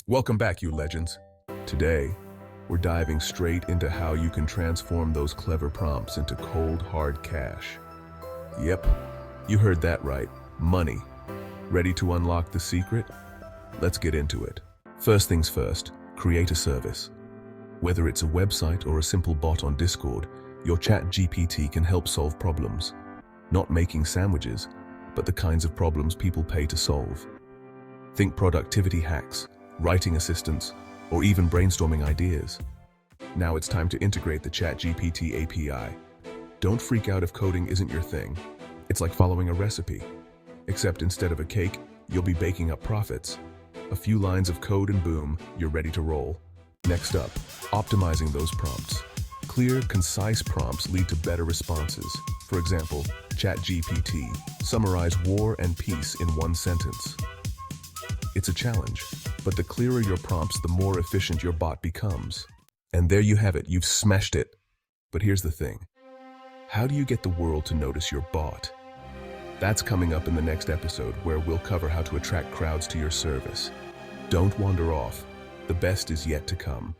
Welcome back, you legends. Today, we're diving straight into how you can transform those clever prompts into cold, hard cash. Yep, you heard that right. Money. Ready to unlock the secret? Let's get into it. First things first, create a service. Whether it's a website or a simple bot on Discord, your ChatGPT can help solve problems. Not making sandwiches, but the kinds of problems people pay to solve. Think productivity hacks, writing assistants, or even brainstorming ideas. Now it's time to integrate the ChatGPT API. Don't freak out if coding isn't your thing. It's like following a recipe. Except instead of a cake, you'll be baking up profits. A few lines of code and boom, you're ready to roll. Next up, optimizing those prompts. Clear, concise prompts lead to better responses. For example, ChatGPT, summarize war and peace in one sentence. It's a challenge, but the clearer your prompts, the more efficient your bot becomes. And there you have it, you've smashed it. But here's the thing. How do you get the world to notice your bot? That's coming up in the next episode, where we'll cover how to attract crowds to your service. Don't wander off. The best is yet to come.